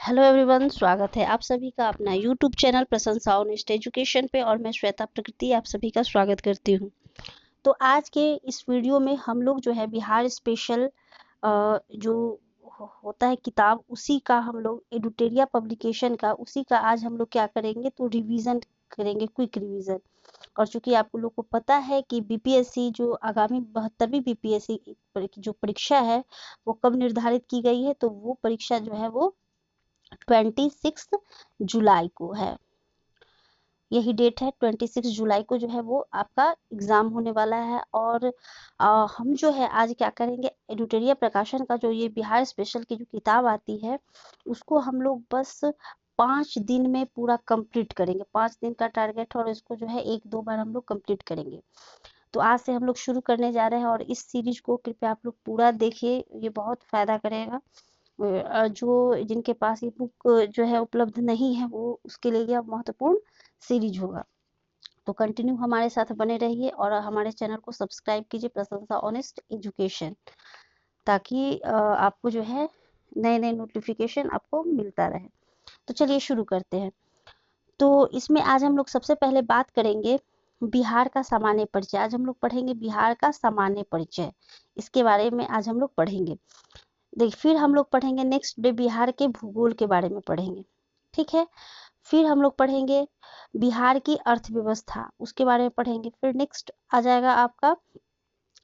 Hello everyone, स्वागत है आप सभी का अपना यूट्यूब चैनल प्रशंसा ऑनेस्ट एजुकेशन पे। और मैं श्वेता प्रकृति आप सभी का स्वागत करती हूँ। तो आज के इस वीडियो में हम लोग जो है बिहार स्पेशल जो होता है किताब, उसी का हम लोग एडुटेरिया पब्लिकेशन का उसी का आज हम लोग क्या करेंगे, तो रिवीजन करेंगे, क्विक रिवीजन। और चूंकि आप लोग को पता है कि बीपीएससी जो आगामी 72वीं बीपीएससी जो परीक्षा है वो कब निर्धारित की गई है, तो वो परीक्षा जो है वो 26 जुलाई को है। यही डेट है, 26 जुलाई को जो है वो आपका एग्जाम होने वाला है। और हम जो है आज क्या करेंगे, एडुटेरिया प्रकाशन का जो ये बिहार स्पेशल की जो किताब आती है उसको हम लोग बस 5 दिन में पूरा कंप्लीट करेंगे। 5 दिन का टारगेट है और इसको जो है 1-2 बार हम लोग कंप्लीट करेंगे। तो आज से हम लोग शुरू करने जा रहे हैं और इस सीरीज को कृपया आप लोग पूरा देखिए, ये बहुत फायदा करेगा। जो जिनके पास ये बुक जो है उपलब्ध नहीं है वो उसके लिए यह महत्वपूर्ण सीरीज होगा। तो कंटिन्यू हमारे साथ बने रहिए और हमारे चैनल को सब्सक्राइब कीजिए, प्रशंसा ऑनेस्ट एजुकेशन, ताकि आपको जो है नए नए नोटिफिकेशन आपको मिलता रहे। तो चलिए शुरू करते हैं। तो इसमें आज हम लोग सबसे पहले बात करेंगे बिहार का सामान्य परिचय। आज हम लोग पढ़ेंगे बिहार का सामान्य परिचय, इसके बारे में आज हम लोग पढ़ेंगे। देख, फिर हम लोग पढ़ेंगे नेक्स्ट डे बिहार के भूगोल के बारे में पढ़ेंगे, ठीक है। फिर हम लोग पढ़ेंगे बिहार की अर्थव्यवस्था, उसके बारे में पढ़ेंगे। फिर नेक्स्ट आ जाएगा आपका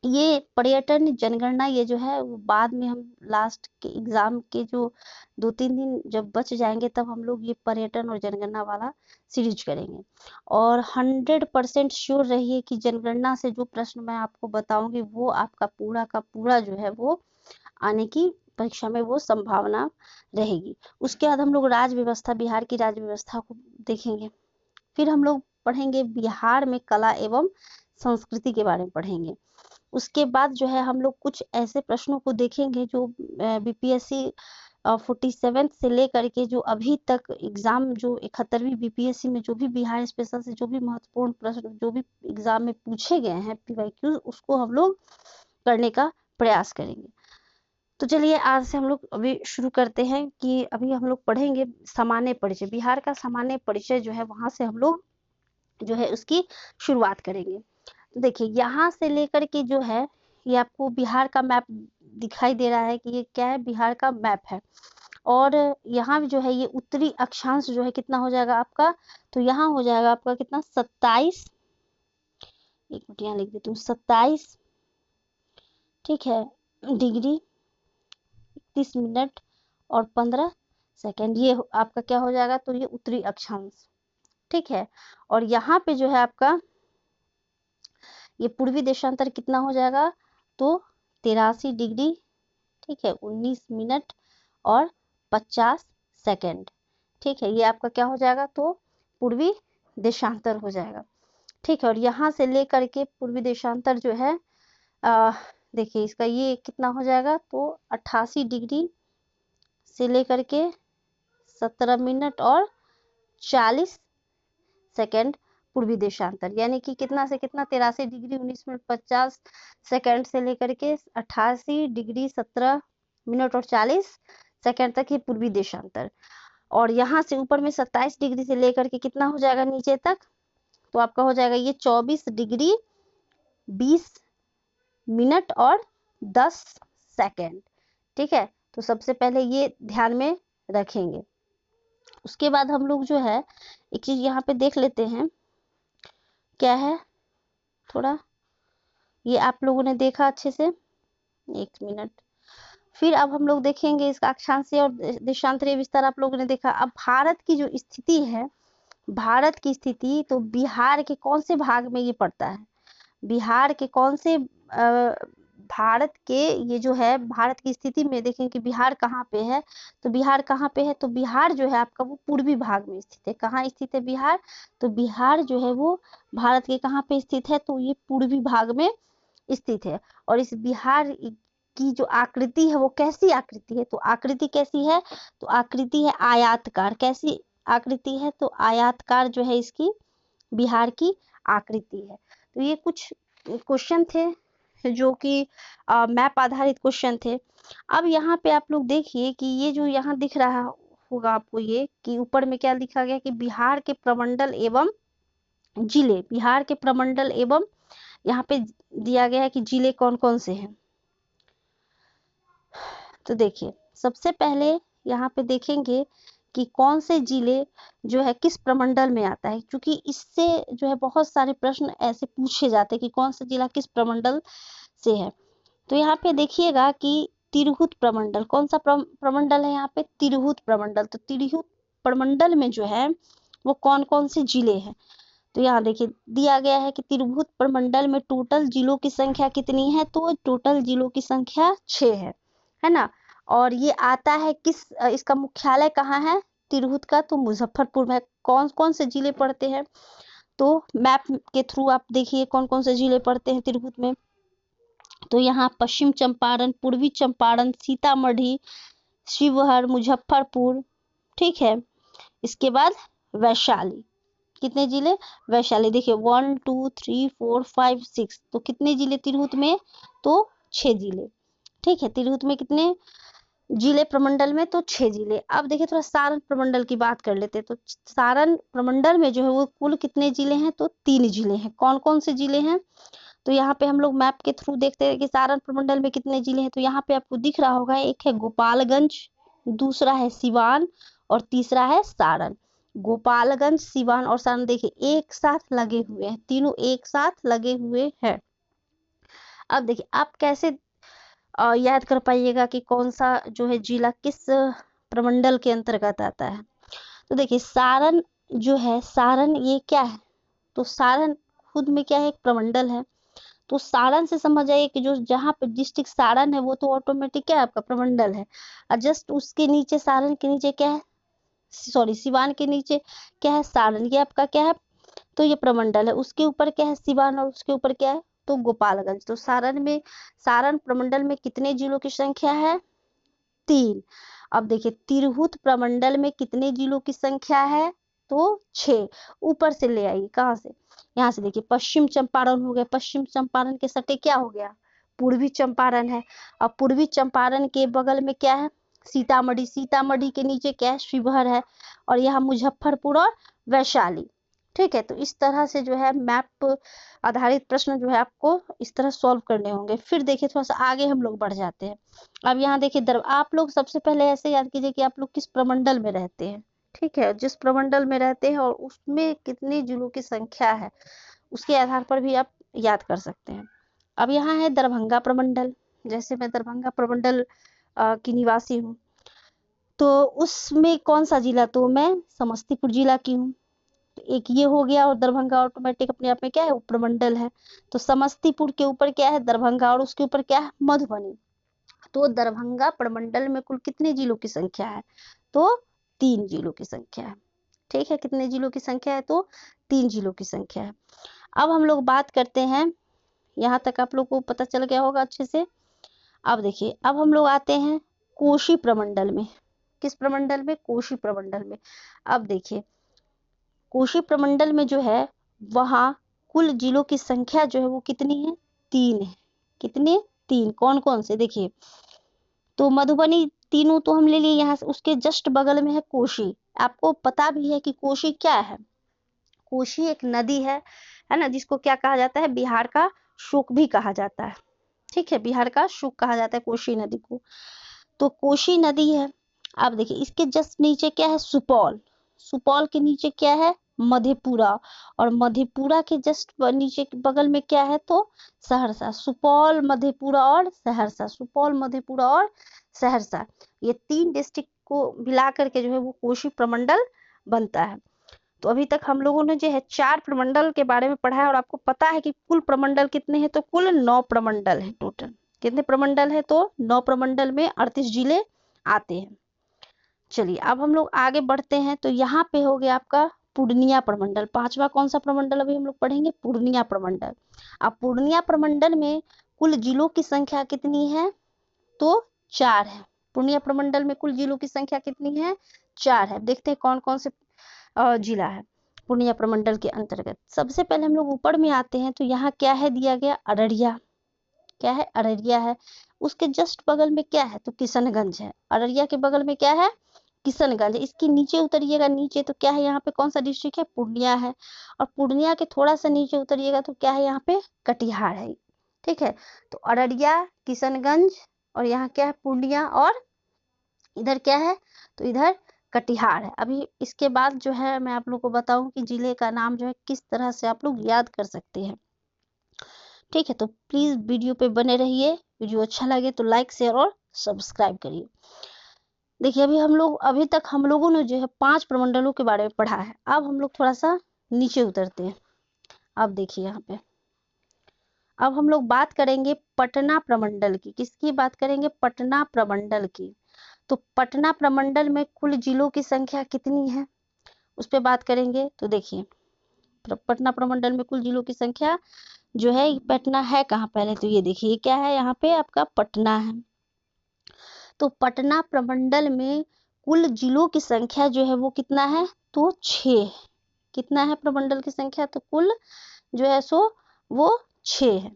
ये पर्यटन जनगणना। ये जो है वो बाद में हम लास्ट के एग्जाम के जो 2-3 दिन जब बच जाएंगे तब हम लोग ये पर्यटन और जनगणना वाला सीरीज करेंगे। और 100% श्योर रहिए कि जनगणना से जो प्रश्न मैं आपको बताऊंगी वो आपका पूरा का पूरा जो है वो आने की परीक्षा में वो संभावना रहेगी। उसके बाद हम लोग राज्य व्यवस्था, बिहार की राज्य व्यवस्था को देखेंगे। फिर हम लोग पढ़ेंगे बिहार में कला एवं संस्कृति के बारे में पढ़ेंगे। उसके बाद जो है हम लोग कुछ ऐसे प्रश्नों को देखेंगे जो बीपीएससी 47 से लेकर के जो अभी तक एग्जाम जो 71वीं बीपीएससी में जो भी बिहार स्पेशल से जो भी महत्वपूर्ण प्रश्न जो भी एग्जाम में पूछे गए हैं पीवाईक्यू, उसको हम लोग करने का प्रयास करेंगे। तो चलिए आज से हम लोग अभी शुरू करते हैं कि अभी हम लोग पढ़ेंगे सामान्य परिचय। बिहार का सामान्य परिचय जो है वहां से हम लोग जो है उसकी शुरुआत करेंगे। तो देखिए यहाँ से लेकर के जो है ये आपको बिहार का मैप दिखाई दे रहा है कि ये क्या है, बिहार का मैप है। और यहाँ जो है ये उत्तरी अक्षांश जो है कितना हो जाएगा आपका, तो यहाँ हो जाएगा आपका कितना, 27, एक मिनट यहाँ लिख देती हूँ, 27, ठीक है, डिग्री 30 मिनट और 15 सेकेंड। ये आपका क्या हो जाएगा, तो ये उत्तरी अक्षांश, ठीक है। और यहाँ पे जो है आपका ये पूर्वी देशांतर कितना हो जाएगा, तो 83 डिग्री, ठीक है, 19 मिनट और 50 सेकेंड, ठीक है। ये आपका क्या हो जाएगा, तो पूर्वी देशांतर हो जाएगा, ठीक है। और यहाँ से लेकर के पूर्वी देशांतर जो है देखिए इसका ये कितना हो जाएगा, तो 88 डिग्री से लेकर के 17 मिनट और 40 सेकेंड पूर्वी देशांतर, यानी कि कितना से कितना, 83 डिग्री 19 मिनट 50 सेकेंड से लेकर के 88 डिग्री 17 मिनट और 40 सेकेंड तक ये पूर्वी देशांतर। और यहाँ से ऊपर में 27 डिग्री से लेकर के कितना हो जाएगा नीचे तक, तो आपका हो जाएगा ये 24 डिग्री 20 मिनट और 10 सेकेंड, ठीक है। तो सबसे पहले ये ध्यान में रखेंगे। उसके बाद हम लोग जो है एक चीज यहाँ पे देख लेते हैं, क्या है, थोड़ा ये आप लोगों ने देखा अच्छे से, एक मिनट। फिर अब हम लोग देखेंगे इसका अक्षांशीय और देशांतरीय विस्तार आप लोगों ने देखा। अब भारत की जो स्थिति है, भारत की स्थिति, तो बिहार के कौन से भाग में ये पड़ता है, बिहार के कौन से भारत के ये जो है भारत की स्थिति में देखें कि बिहार कहाँ पे है, तो बिहार कहाँ पे है, तो बिहार जो है आपका वो पूर्वी भाग में स्थित है। कहाँ स्थित है बिहार, तो बिहार जो है वो भारत के कहाँ पे स्थित है, तो ये पूर्वी भाग में स्थित है। और इस बिहार की जो आकृति है वो कैसी आकृति है, तो आकृति कैसी है, तो आकृति है आयताकार। कैसी आकृति है, तो आयताकार जो है इसकी बिहार की आकृति है। तो ये कुछ क्वेश्चन थे जो कि मैप आधारित क्वेश्चन थे। अब यहाँ पे आप लोग देखिए कि ये जो यहाँ दिख रहा होगा आपको ये कि ऊपर में क्या लिखा गया कि बिहार के प्रमंडल एवं जिले, बिहार के प्रमंडल एवं यहाँ पे दिया गया है कि जिले कौन कौन से हैं। तो देखिए सबसे पहले यहाँ पे देखेंगे कि कौन से जिले जो है किस प्रमंडल में आता है, क्योंकि इससे जो है बहुत सारे प्रश्न ऐसे पूछे जाते हैं कि कौन सा जिला किस प्रमंडल से है। तो यहाँ पे देखिएगा कि तिरहुत प्रमंडल, कौन सा प्रमंडल है यहाँ पे, तिरहुत प्रमंडल। तो तिरहुत प्रमंडल में जो है वो कौन कौन से जिले हैं, तो यहाँ देखिए दिया गया है कि तिरहुत प्रमंडल में टोटल जिलों की संख्या कितनी है, तो टोटल जिलों की संख्या 6 है ना। और ये आता है किस, इसका मुख्यालय कहाँ है तिरहुत का, तो मुजफ्फरपुर में। कौन कौन से जिले पड़ते हैं, तो मैप के थ्रू आप देखिए कौन कौन से जिले पड़ते हैं तिरहुत में। तो यहाँ पश्चिम चंपारण, पूर्वी चंपारण, सीतामढ़ी, शिवहर, मुजफ्फरपुर, ठीक है। इसके बाद वैशाली, कितने जिले, वैशाली। देखिए 1 2 3 4 5 6, तो कितने जिले तिरहुत में, तो 6 जिले, ठीक है। तिरहुत में कितने जिले प्रमंडल में, तो 6 जिले। अब देखिए थोड़ा सारण प्रमंडल की बात कर लेते हैं। तो सारण प्रमंडल में जो है वो कुल कितने जिले हैं, तो 3 जिले हैं। कौन कौन से जिले हैं, तो यहाँ पे हम लोग मैप के थ्रू देखते हैं कि सारण प्रमंडल में कितने जिले हैं। तो यहाँ पे आपको दिख रहा होगा, एक है गोपालगंज, दूसरा है सिवान और तीसरा है सारण। गोपालगंज, सिवान और सारण देखिए एक साथ लगे हुए हैं, तीनों एक साथ लगे हुए हैं। अब देखिए आप कैसे याद कर पाइएगा कि कौन सा जो है जिला किस प्रमंडल के अंतर्गत आता है। तो देखिए सारण जो है, सारण ये क्या है, तो सारण खुद में क्या है, एक प्रमंडल है। तो सारण से समझ आइए कि जो जहाँ पे डिस्ट्रिक्ट सारण है वो तो ऑटोमेटिक क्या है आपका प्रमंडल है। और जस्ट उसके नीचे, सारण के नीचे क्या है, सॉरी सिवान के नीचे क्या है, सारण, ये आपका क्या है, तो ये प्रमंडल है। उसके ऊपर क्या है, सिवान, और उसके ऊपर क्या है, तो गोपालगंज। तो सारण में, सारण प्रमंडल में कितने जिलों की संख्या है, 3। अब देखिए तिरहुत प्रमंडल में कितने जिलों की संख्या है, तो 6। ऊपर से ले आइए, कहाँ से, यहाँ से देखिए पश्चिम चंपारण हो गया, पश्चिम चंपारण के सटे क्या हो गया, पूर्वी चंपारण है। अब पूर्वी चंपारण के बगल में क्या है, सीतामढ़ी, सीतामढ़ी के नीचे क्या है, शिवहर है। और यहाँ मुजफ्फरपुर और वैशाली, ठीक है। तो इस तरह से जो है मैप आधारित प्रश्न जो है आपको इस तरह सॉल्व करने होंगे। फिर देखिए थोड़ा सा आगे हम लोग बढ़ जाते हैं। अब यहाँ देखिए आप लोग सबसे पहले ऐसे याद कीजिए कि आप लोग किस प्रमंडल में रहते हैं, ठीक है। जिस प्रमंडल में रहते हैं और उसमें कितने जिलों की संख्या है, उसके आधार पर भी आप याद कर सकते हैं। अब यहाँ है दरभंगा प्रमंडल, जैसे मैं दरभंगा प्रमंडल की निवासी हूँ, तो उसमें कौन सा जिला, तो मैं समस्तीपुर जिला की हूँ। तो एक ये हो गया, और दरभंगा ऑटोमेटिक अपने आप में क्या है, उपप्रमंडल है। तो समस्तीपुर के ऊपर क्या है, दरभंगा, और उसके ऊपर क्या है, मधुबनी। तो दरभंगा प्रमंडल में कुल कितने जिलों की संख्या है, तो 3 जिलों की संख्या है, ठीक है। कितने जिलों की संख्या है, तो 3 जिलों की संख्या है। अब हम लोग बात करते हैं, यहाँ तक आप लोग को पता चल गया होगा अच्छे से। अब देखिए अब हम लोग आते हैं कोशी प्रमंडल में। किस प्रमंडल में, कोशी प्रमंडल में। अब देखिए कोशी प्रमंडल में जो है वहां कुल जिलों की संख्या जो है वो कितनी है, 3 है। कितने, 3। कौन कौन से, देखिए तो मधुबनी, तीनों तो हम ले लिए। यहाँ से उसके जस्ट बगल में है कोशी। आपको पता भी है कि कोशी क्या है, कोशी एक नदी है ना, जिसको क्या कहा जाता है, बिहार का शुक भी कहा जाता है, ठीक है। बिहार का शुक कहा जाता है कोशी नदी को। तो कोशी नदी है। अब देखिए इसके जस्ट नीचे क्या है, सुपौल, सुपौल के नीचे क्या है, मधेपुरा, और मधेपुरा के जस्ट नीचे के बगल में क्या है, तो सहरसा। सुपौल, मधेपुरा और सहरसा, सुपौल, मधेपुरा और सहरसा, ये 3 डिस्ट्रिक्ट को मिला करके जो है वो कोशी प्रमंडल बनता है। तो अभी तक हम लोगों ने जो है 4 प्रमंडल के बारे में पढ़ा है, और आपको पता है कि कुल प्रमंडल कितने हैं, तो कुल 9 प्रमंडल है टोटल। कितने प्रमंडल है, तो 9 प्रमंडल में 38 जिले आते हैं। चलिए अब हम लोग आगे बढ़ते हैं। तो यहाँ पे हो गया आपका पूर्णिया प्रमंडल। 5वां कौन सा प्रमंडल अभी हम लोग पढ़ेंगे, पूर्णिया प्रमंडल। अब पूर्णिया प्रमंडल में कुल जिलों की संख्या कितनी है, तो 4 है। पूर्णिया प्रमंडल में कुल जिलों की संख्या कितनी है, 4 है। देखते हैं कौन कौन से जिला है पूर्णिया प्रमंडल के अंतर्गत। सबसे पहले हम लोग ऊपर में आते हैं। तो यहाँ क्या है दिया गया, अररिया, क्या है, अररिया है। उसके जस्ट बगल में क्या है, तो किशनगंज है। अररिया के बगल में क्या है, किशनगंज, इसके नीचे उतरिएगा, नीचे तो क्या है यहाँ पे, कौन सा डिस्ट्रिक्ट है, पूर्णिया है। और पूर्णिया के थोड़ा सा नीचे उतरिएगा तो क्या है यहाँ पे, कटिहार है। ठीक है, तो अररिया, किशनगंज, और यहाँ क्या है, पूर्णिया, और इधर क्या है, तो इधर कटिहार है। अभी इसके बाद जो है मैं आप लोग को बताऊं कि जिले का नाम जो है किस तरह से आप लोग याद कर सकते हैं। ठीक है, तो प्लीज वीडियो पे बने रहिए, वीडियो अच्छा लगे तो लाइक शेयर और सब्सक्राइब करिए। देखिए अभी तक हम लोगों ने जो है 5 प्रमंडलों के बारे में पढ़ा है। अब हम लोग थोड़ा सा नीचे उतरते हैं। अब देखिए यहाँ पे अब हम लोग बात करेंगे पटना प्रमंडल की। किसकी बात करेंगे, पटना प्रमंडल की। तो पटना प्रमंडल में कुल जिलों की संख्या कितनी है, उस पर बात करेंगे। तो देखिए पटना प्रमंडल में कुल जिलों की संख्या जो है, पटना है कहाँ, पहले तो ये देखिए क्या है, यहाँ पे आपका पटना है। तो पटना प्रमंडल में कुल जिलों की संख्या जो है वो कितना है, तो 6। कितना है प्रमंडल की संख्या, तो कुल जो है सो वो 6 है।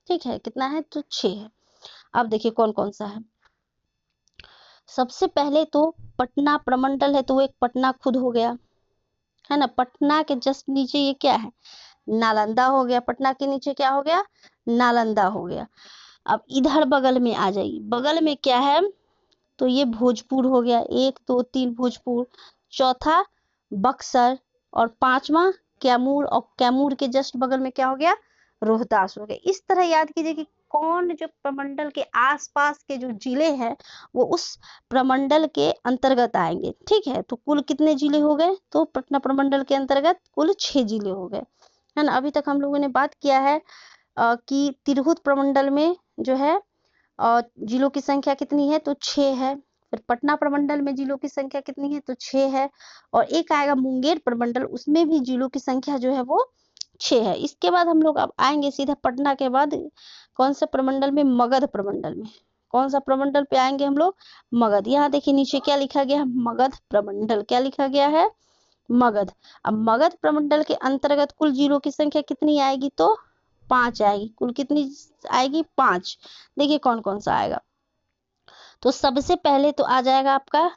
ठीक है, कितना है, तो 6 है। अब देखिए कौन कौन सा है। सबसे पहले तो पटना प्रमंडल है, तो वो एक पटना खुद हो गया, है ना। पटना के जस्ट नीचे ये क्या है, नालंदा हो गया। पटना के नीचे क्या हो गया, नालंदा हो गया। अब इधर बगल में आ जाइए, बगल में क्या है, तो ये भोजपुर हो गया, 1 2 3 भोजपुर, चौथा बक्सर, और 5वां कैमूर, और कैमूर के जस्ट बगल में क्या हो गया, रोहतास हो गया। इस तरह याद कीजिए कि कौन जो प्रमंडल के आसपास के जो जिले हैं वो उस प्रमंडल के अंतर्गत आएंगे। ठीक है, तो कुल कितने जिले हो गए, तो पटना प्रमंडल के अंतर्गत कुल 6 जिले हो गए, है ना। अभी तक हम लोगों ने बात किया है कि तिरहुत प्रमंडल में जो है और जिलों की संख्या कितनी है, तो 6 है। फिर पटना प्रमंडल में जिलों की संख्या कितनी है, तो 6 है। और एक आएगा मुंगेर प्रमंडल, उसमें भी जिलों की संख्या जो है वो 6 है। इसके बाद हम लोग अब आएंगे सीधा पटना के बाद कौन सा प्रमंडल में, मगध प्रमंडल में। कौन सा प्रमंडल पे आएंगे हम लोग, मगध। यहाँ देखिए नीचे क्या लिखा गया है, मगध प्रमंडल, क्या लिखा गया है, मगध। अब मगध प्रमंडल के अंतर्गत कुल जिलों की संख्या कितनी आएगी, तो 5 आएगी। कुल कितनी आएगी, 5। देखिए कौन कौन सा आएगा। तो सबसे पहले तो आ जाएगा आपका,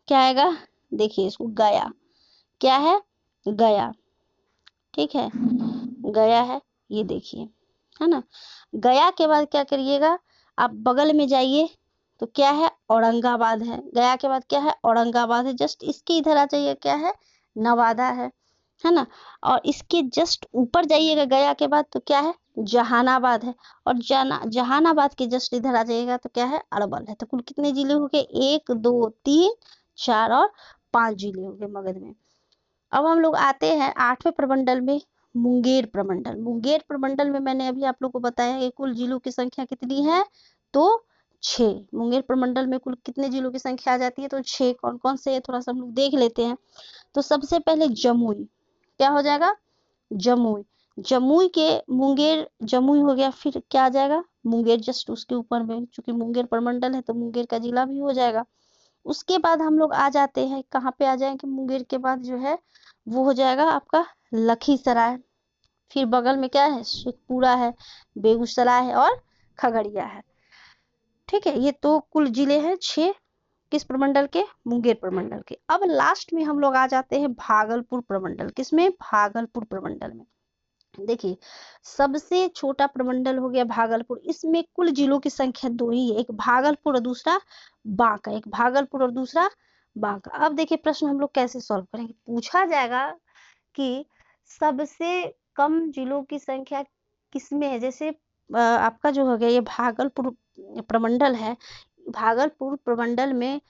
क्या आएगा, देखिए इसको, गया। क्या है, गया। ठीक है, गया है, ये देखिए, है ना। गया के बाद क्या करिएगा, आप बगल में जाइए, तो क्या है, औरंगाबाद है। गया के बाद क्या है, औरंगाबाद है। जस्ट इसके इधर आ जाइए, क्या है, नवादा है ना। और इसके जस्ट ऊपर जाइएगा गया के बाद, तो क्या है, जहानाबाद है। और जहानाबाद के जस्ट इधर आ जाइएगा तो क्या है, अरवल है। तो कुल कितने जिले हो गए, 1 2 3 4 और 5 जिले हो गए मगध में। अब हम लोग आते हैं 8वें प्रमंडल में, मुंगेर प्रमंडल। मुंगेर प्रमंडल में मैंने अभी आप लोग को बताया कि कुल जिलों की संख्या कितनी है, तो 6। मुंगेर प्रमंडल में कुल कितने जिलों की संख्या आ जाती है, तो 6। कौन कौन से है थोड़ा सा हम लोग देख लेते हैं। तो सबसे पहले जमुई, क्या हो जाएगा, जमुई। जमुई के मुंगेर, जमुई हो गया। फिर क्या आ जाएगा, मुंगेर जस्ट उसके ऊपर में, चूंकि मुंगेर प्रमंडल है तो मुंगेर का जिला भी हो जाएगा। उसके बाद हम लोग आ जाते हैं, कहाँ पे आ जाएंगे, मुंगेर के बाद जो है वो हो जाएगा आपका लखीसराय। फिर बगल में क्या है, शेखपुरा है, बेगूसराय है, और खगड़िया है। ठीक है, ये तो कुल जिले हैं 6, किस प्रमंडल के, मुंगेर प्रमंडल के। अब लास्ट में हम लोग आ जाते हैं भागलपुर प्रमंडल। किसमें, भागलपुर प्रमंडल में। देखिए सबसे छोटा प्रमंडल हो गया भागलपुर। इसमें कुल जिलों की संख्या 2 ही है, एक भागलपुर और दूसरा बांका। एक भागलपुर और दूसरा बांका। अब देखिए प्रश्न हम लोग कैसे सॉल्व करेंगे। पूछा जाएगा कि सबसे कम जिलों की संख्या किसमें है। जैसे आपका जो हो गया ये भागलपुर प्रमंडल है, भागलपुर प्रमंडल में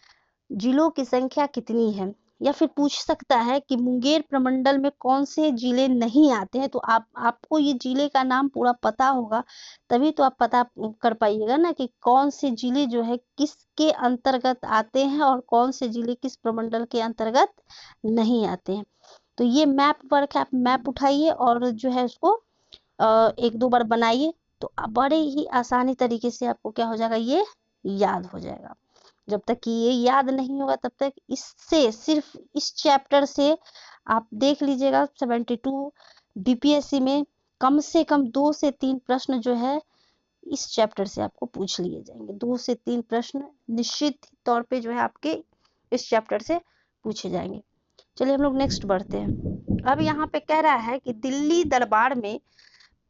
जिलों की संख्या कितनी है। या फिर पूछ सकता है कि मुंगेर प्रमंडल में कौन से जिले नहीं आते हैं। तो आपको ये जिले का नाम पूरा पता होगा, तभी तो आप पता कर पाइएगा ना कि कौन से जिले जो है किसके अंतर्गत आते हैं और कौन से जिले किस प्रमंडल के अंतर्गत नहीं आते हैं। तो ये मैप वर्क है, आप मैप उठाइए और जो है उसको 1 2 बार बनाइए, तो बड़े ही आसानी तरीके से आपको क्या हो जाएगा, ये याद हो जाएगा। जब तक कि ये याद नहीं होगा तब तक इससे, सिर्फ इस चैप्टर से आप देख लीजिएगा 72 बीपीएससी में कम से कम 2 से 3 प्रश्न जो है इस चैप्टर से आपको पूछ लिए जाएंगे। 2 से 3 प्रश्न निश्चित तौर पे जो है आपके इस चैप्टर से पूछे जाएंगे। चलिए हम लोग नेक्स्ट बढ़ते हैं। अब यहाँ पे कह रहा है कि दिल्ली दरबार में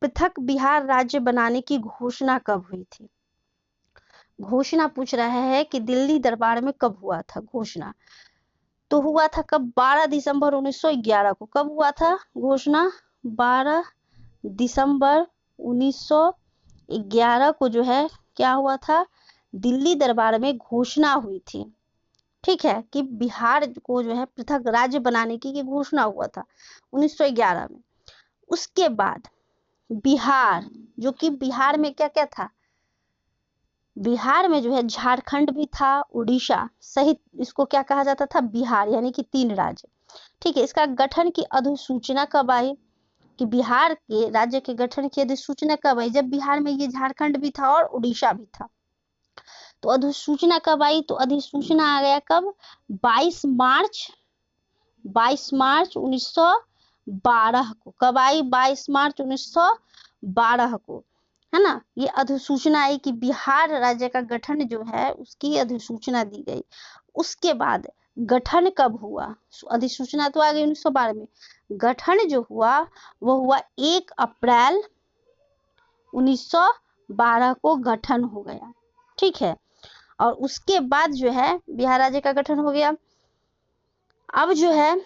पृथक बिहार राज्य बनाने की घोषणा कब हुई थी। घोषणा पूछ रहा है कि दिल्ली दरबार में कब हुआ था घोषणा। तो हुआ था कब, 12 दिसंबर 1911 को। कब हुआ था घोषणा, 12 दिसंबर 1911 को जो है क्या हुआ था, दिल्ली दरबार में घोषणा हुई थी। ठीक है, कि बिहार को जो है पृथक राज्य बनाने की घोषणा हुआ था 1911 में। उसके बाद बिहार, जो कि बिहार में क्या क्या था, बिहार में जो है झारखंड भी था, उड़ीसा सहित इसको क्या कहा जाता था, बिहार, यानी कि 3 राज्य। ठीक है, इसका गठन की अधिसूचना कब आई, कि बिहार के राज्य के गठन की अधिसूचना कब आई, जब बिहार में ये झारखंड भी था और उड़ीसा भी था। तो अधिसूचना कब आई, तो अधिसूचना आ गया कब, 22 मार्च 1912 को। कब आई, 22 मार्च 1912 को, है ना। ये अधिसूचना आई कि बिहार राज्य का गठन जो है उसकी अधिसूचना दी गई। उसके बाद गठन कब हुआ, अधिसूचना तो आ गई 1912 में, गठन जो हुआ वो हुआ 1 अप्रैल 1912 को गठन हो गया। ठीक है, और उसके बाद जो है बिहार राज्य का गठन हो गया। अब जो है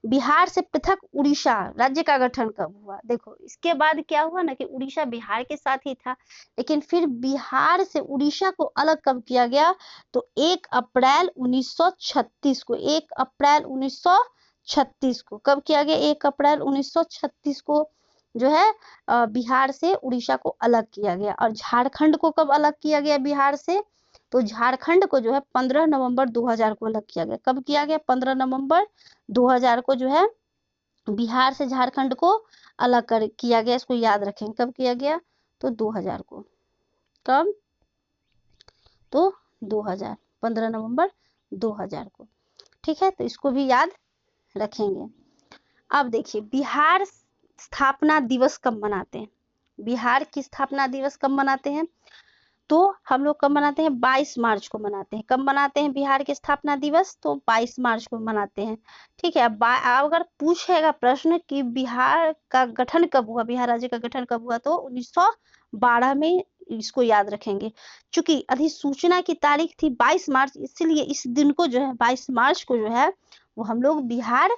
बिहार से पृथक उड़ीसा राज्य का गठन कब हुआ, देखो इसके बाद क्या हुआ ना कि उड़ीसा बिहार के साथ ही था, लेकिन फिर बिहार से उड़ीसा को अलग कब किया गया, तो 1 अप्रैल 1936 को। 1 अप्रैल 1936 को कब किया गया, 1 अप्रैल 1936 को जो है बिहार से उड़ीसा को अलग किया गया। और झारखंड को कब अलग किया गया बिहार से, तो झारखंड को जो है 15 नवंबर 2000 को अलग किया गया। कब किया गया, 15 नवंबर 2000 को जो है बिहार से झारखंड को अलग कर किया गया। इसको याद रखें, कब किया गया, तो 2000 को। कब, तो 2000, 15 नवंबर 2000 को। ठीक है, तो इसको भी याद रखेंगे। अब देखिए बिहार स्थापना दिवस कब मनाते हैं, बिहार की स्थापना दिवस कब मनाते हैं, तो हम लोग कब मनाते हैं, 22 मार्च को मनाते हैं। कब मनाते हैं बिहार की स्थापना दिवस, तो 22 मार्च को मनाते हैं। ठीक है, अब अगर पूछेगा प्रश्न कि बिहार का गठन कब हुआ, बिहार राज्य का गठन कब हुआ, तो 1912 में, इसको याद रखेंगे। चूंकि अधिसूचना की तारीख थी 22 मार्च, इसलिए इस दिन को जो है 22 मार्च को जो है वो हम लोग बिहार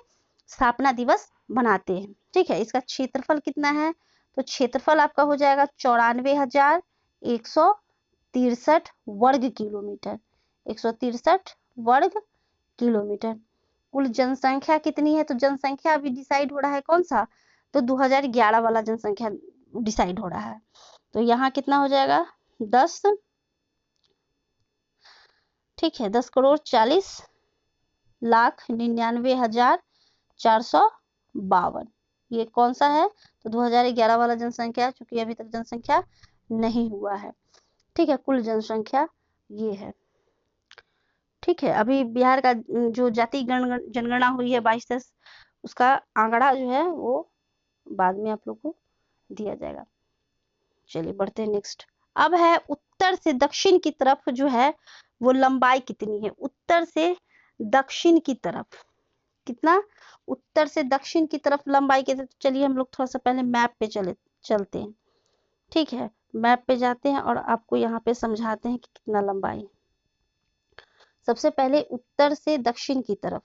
स्थापना दिवस मनाते हैं। ठीक है, इसका क्षेत्रफल कितना है, तो क्षेत्रफल आपका हो जाएगा 94,163 वर्ग किलोमीटर। 163 वर्ग किलोमीटर। कुल जनसंख्या कितनी है, तो जनसंख्या अभी डिसाइड हो रहा है कौन सा, तो 2011 वाला जनसंख्या डिसाइड हो रहा है। तो यहाँ कितना हो जाएगा, 10, ठीक है, 10,40,99,452। ये कौन सा है, तो 2011 वाला जनसंख्या, चूंकि अभी तक जनसंख्या नहीं हुआ है। ठीक है, कुल जनसंख्या ये है। ठीक है, अभी बिहार का जो जाति जनगणना हुई है 22-10, उसका आंकड़ा जो है वो बाद में आप लोग को दिया जाएगा। चलिए बढ़ते हैं नेक्स्ट। अब है उत्तर से दक्षिण की तरफ जो है वो लंबाई कितनी है, उत्तर से दक्षिण की तरफ कितना, उत्तर से दक्षिण की तरफ लंबाई कितनी। तो चलिए हम लोग थोड़ा सा पहले मैप पे चलते हैं। ठीक है, मैप पे जाते हैं और आपको यहाँ पे समझाते हैं कि कितना लंबाई। सबसे पहले उत्तर से दक्षिण की तरफ,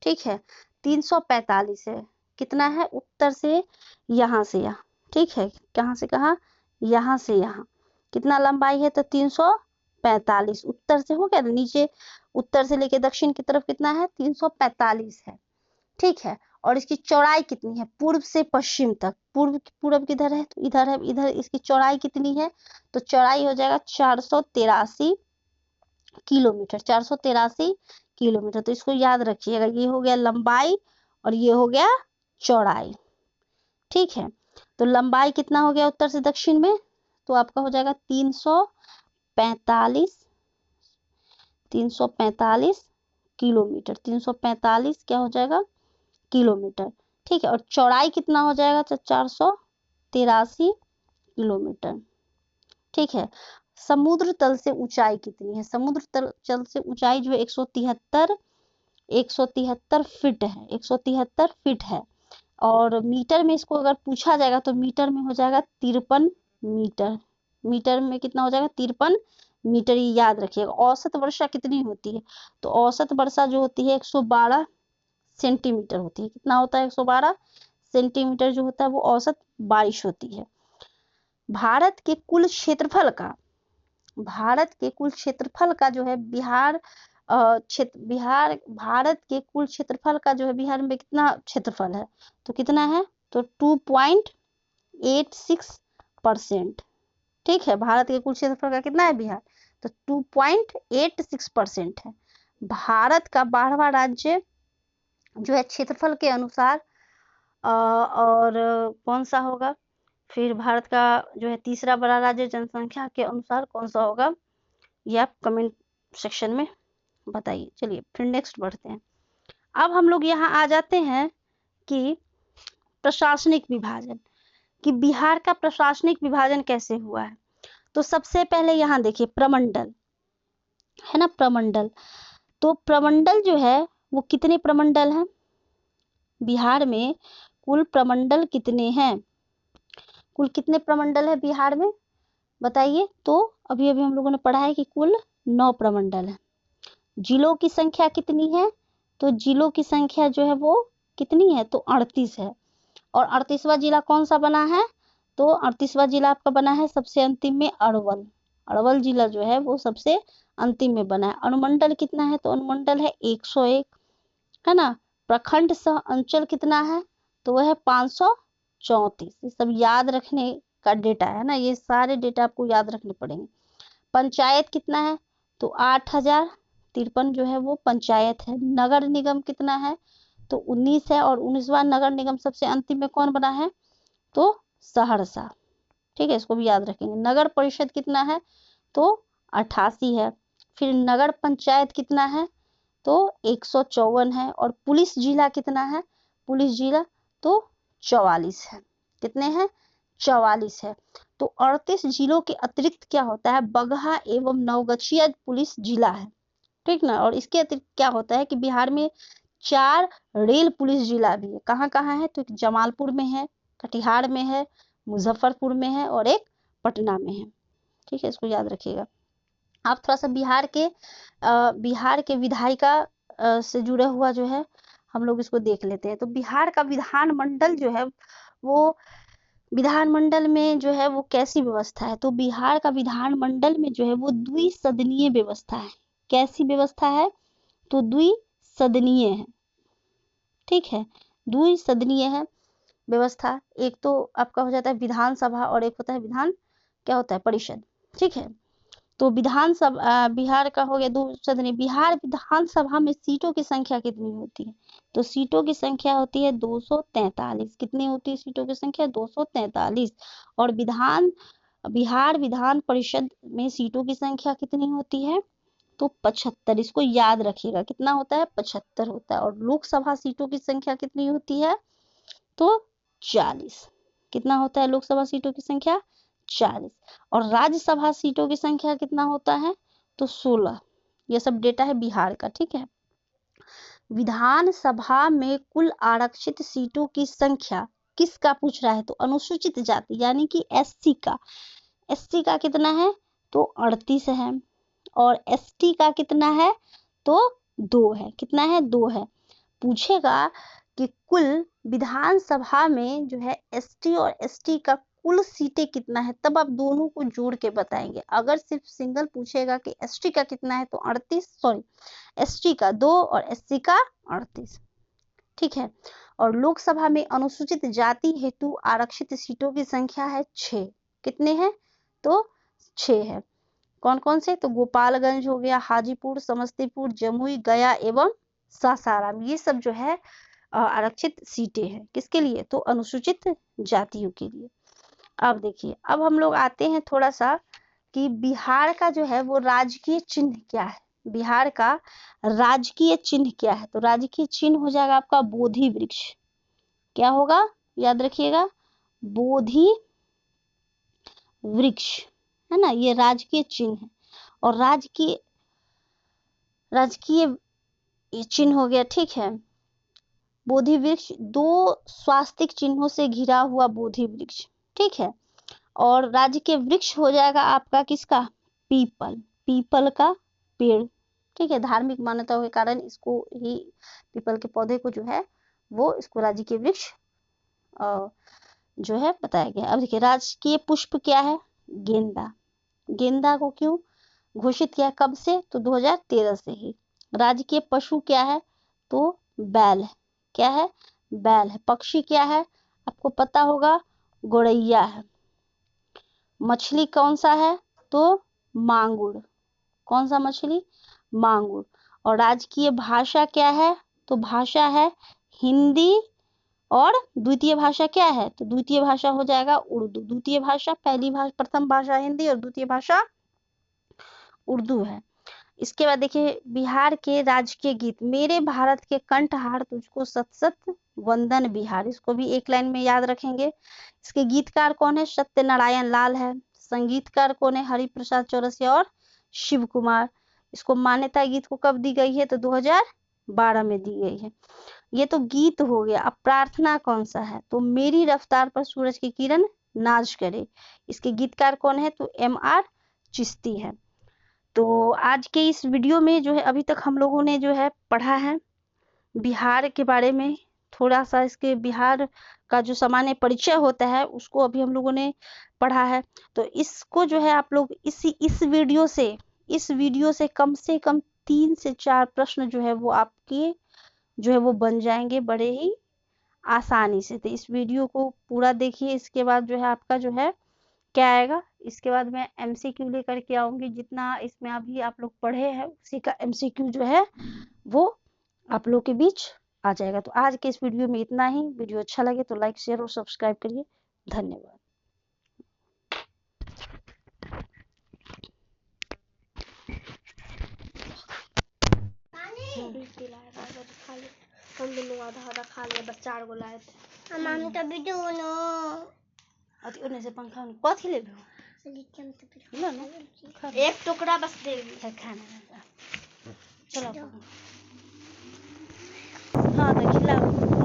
ठीक है, 345 है। कितना है, उत्तर से यहाँ से यहाँ, ठीक है, कहाँ से कहाँ, यहाँ से यहाँ कितना लंबाई है, तो 345। उत्तर से हो गया, नीचे उत्तर से लेके दक्षिण की तरफ कितना है, 345 है। ठीक है, और इसकी चौड़ाई कितनी है, पूर्व से पश्चिम तक, पूर्व किधर है, तो इधर है, इधर इसकी चौड़ाई कितनी है, तो चौड़ाई हो जाएगा 483 किलोमीटर। 483 किलोमीटर। तो इसको याद रखिएगा, ये हो गया लंबाई और ये हो गया चौड़ाई। ठीक है, तो लंबाई कितना हो गया उत्तर से दक्षिण में, तो आपका हो जाएगा 345 किलोमीटर। 345 क्या हो जाएगा, किलोमीटर। ठीक है, और चौड़ाई कितना हो जाएगा, तो 483 किलोमीटर। ठीक है, समुद्र तल से ऊंचाई कितनी है, समुद्र तल से ऊंचाई जो है 173 173 फीट है, 173 फीट है। और मीटर में इसको अगर पूछा जाएगा तो मीटर में हो जाएगा 53 मीटर। मीटर में कितना हो जाएगा? 53 मीटर, ये याद रखिएगा। औसत वर्षा कितनी होती है? तो औसत वर्षा जो होती है 112 सेंटीमीटर होती है। कितना होता है? 112 सेंटीमीटर जो होता है वो औसत बारिश होती है। भारत के कुल क्षेत्रफल का, भारत के कुल क्षेत्रफल का जो है बिहार भारत के कुल क्षेत्रफल का जो है बिहार में कितना क्षेत्रफल है? तो कितना है? तो 2.86%। ठीक है, भारत के कुल क्षेत्रफल का कितना है बिहार? तो 2.86% है। भारत का 12वां राज्य जो है क्षेत्रफल के अनुसार और कौन सा होगा? फिर भारत का जो है तीसरा बड़ा राज्य जनसंख्या के अनुसार कौन सा होगा? ये आप कमेंट सेक्शन में बताइए। चलिए फिर नेक्स्ट बढ़ते हैं। अब हम लोग यहाँ आ जाते हैं कि प्रशासनिक विभाजन, कि बिहार का प्रशासनिक विभाजन कैसे हुआ है। तो सबसे पहले यहाँ देखिए प्रमंडल है ना, प्रमंडल। तो प्रमंडल जो है वो कितने प्रमंडल हैं? बिहार में कुल प्रमंडल कितने हैं? कुल कितने प्रमंडल है बिहार में बताइए। तो अभी अभी हम लोगों ने पढ़ा है कि कुल 9 प्रमंडल है। जिलों की संख्या कितनी है? तो जिलों की संख्या जो है वो कितनी है? तो 38 है। और 38वां जिला कौन सा बना है? तो 38वां जिला आपका बना है सबसे अंतिम में अरवल। अरवल जिला जो है वो सबसे अंतिम में बना है। अनुमंडल कितना है? तो अनुमंडल है 101 है ना। प्रखंड सह अंचल कितना है? तो वह है 534। ये सब याद रखने का डेटा है ना, ये सारे डेटा आपको याद रखने पड़ेंगे। पंचायत कितना है? तो 8053 जो है वो पंचायत है। नगर निगम कितना है? तो 19 है। और 19वां नगर निगम सबसे अंतिम में कौन बना है? तो सहरसा। ठीक है, इसको भी याद रखेंगे। नगर परिषद कितना है? तो 88 है। फिर नगर पंचायत कितना है? तो 154 है। और पुलिस जिला कितना है? पुलिस जिला तो 44 है। कितने हैं? 44 है। तो 38 जिलों के अतिरिक्त क्या होता है? बगहा एवं नवगछिया पुलिस जिला है। ठीक ना। और इसके अतिरिक्त क्या होता है कि बिहार में 4 रेल पुलिस जिला भी है। कहाँ कहाँ है? तो एक जमालपुर में है, कटिहार में है, मुजफ्फरपुर में है और एक पटना में है। ठीक है, इसको याद रखिएगा। आप थोड़ा सा बिहार के विधायिका से जुड़ा हुआ जो है हम लोग इसको देख लेते हैं। तो बिहार का विधानमंडल जो है वो, विधानमंडल में जो है वो कैसी व्यवस्था है? तो बिहार का विधानमंडल में जो है वो द्विसदनीय व्यवस्था है। कैसी व्यवस्था है? तो द्विसदनीय है। ठीक है, द्विसदनीय है व्यवस्था। एक तो आपका हो जाता है विधानसभा और एक होता है क्या होता है? परिषद। ठीक है, तो विधानसभा बिहार का हो गया द्विसदनीय। बिहार विधानसभा में सीटों की संख्या कितनी होती है? तो सीटों की संख्या होती है 243। कितनी होती है सीटों की संख्या? 243। और बिहार विधान परिषद में सीटों की संख्या कितनी होती है? तो 75। इसको याद रखिएगा, कितना होता है? 75 होता है। और लोकसभा सीटों की संख्या कितनी होती है? तो 40। कितना होता है लोकसभा सीटों की संख्या? 40। और राज्यसभा सीटों की संख्या कितना होता है? तो 16। ये सब डेटा है बिहार का। ठीक है, विधानसभा में कुल आरक्षित सीटों की संख्या किसका पूछ रहा है? तो अनुसूचित जाति यानी कि एससी का। एससी का कितना है? तो 38 है। और एसटी का कितना है? तो 2 है। कितना है? 2 है। पूछेगा कि कुल विधानसभा में जो है एसटी और एसटी का कुल सीटें कितना है, तब आप दोनों को जोड़ के बताएंगे। अगर सिर्फ सिंगल पूछेगा कि एसटी का कितना है तो 38, सॉरी एसटी का 2 और एससी का 38। ठीक है, और लोकसभा में अनुसूचित जाति हेतु आरक्षित सीटों की संख्या है 6। कितने हैं? तो 6 है। कौन कौन से? तो गोपालगंज हो गया, हाजीपुर, समस्तीपुर, जमुई, गया एवं सासाराम। ये सब जो है आरक्षित सीटें हैं। किसके लिए? तो अनुसूचित जातियों के लिए। अब देखिए, अब हम लोग आते हैं थोड़ा सा कि बिहार का जो है वो राजकीय चिन्ह क्या है। बिहार का राजकीय चिन्ह क्या है? तो राजकीय चिन्ह हो जाएगा आपका बोधि वृक्ष। क्या होगा? याद रखिएगा, बोधि वृक्ष है ना, ये राजकीय चिन्ह है। और राजकीय ये चिन्ह हो गया, ठीक है। बोधि वृक्ष, 2 स्वास्तिक चिन्हों से घिरा हुआ बोधि वृक्ष, ठीक है। और राज्य के वृक्ष हो जाएगा आपका किसका, पीपल, पीपल का पेड़, ठीक है। धार्मिक मान्यताओं के कारण इसको ही, पीपल के पौधे को जो है वो इसको राज्य के वृक्ष जो है बताया गया। अब देखिए राजकीय पुष्प क्या है, गेंदा। गेंदा को क्यों घोषित किया, कब से, तो 2013 से ही। राजकीय पशु क्या है, तो बैल है, क्या है, बैल है। पक्षी क्या है, आपको पता होगा, गौरैया है। मछली कौन सा है, तो मांगुर, कौन सा मछली, मांगुर। और राजकीय भाषा क्या है, तो भाषा है हिंदी, और द्वितीय भाषा क्या है, तो द्वितीय भाषा हो जाएगा उर्दू। द्वितीय भाषा, पहली भाषा, प्रथम भाषा हिंदी और द्वितीय भाषा उर्दू है। इसके बाद देखिए बिहार के राजकीय गीत, मेरे भारत के कंठहार तुझको सत सत वंदन बिहार, इसको भी एक लाइन में याद रखेंगे। इसके गीतकार कौन है, सत्यनारायण लाल है। संगीतकार कौन है, हरिप्रसाद चौरसिया और शिव कुमार। इसको मान्यता गीत को कब दी गई है, तो 2012 में दी गई है। ये तो गीत हो गया। अब प्रार्थना कौन सा है, तो मेरी रफ्तार पर सूरज की किरण नाच करे। इसके गीतकार कौन है, तो MR चिश्ती है। तो आज के इस वीडियो में जो है अभी तक हम लोगों ने जो है पढ़ा है बिहार के बारे में, थोड़ा सा इसके बिहार का जो सामान्य परिचय होता है उसको अभी हम लोगों ने पढ़ा है। तो इसको जो है आप लोग इस वीडियो से कम 3 से 4 प्रश्न जो है वो आपके जो है वो बन जाएंगे बड़े ही आसानी से। तो इस वीडियो को पूरा देखिए, इसके बाद जो है आपका जो है क्या आएगा, इसके बाद मैं MCQ लेकर के आऊंगी। जितना इसमें अभी आप लोग पढ़े हैं उसी का MCQ जो है वो आप लोग के बीच आ जाएगा। तो आज के इस वीडियो में इतना ही। वीडियो अच्छा लगे तो लाइक, शेयर और सब्सक्राइब करिए। धन्यवाद। हम दोनों आधा खा लिया, बस 4 गो लाए थे। मामी तो वीडियो नो अति ओने से पंखा में कथि लेबे लो ना, एक टुकड़ा बस दे खाना। चलो हाँ तो खिलाओ।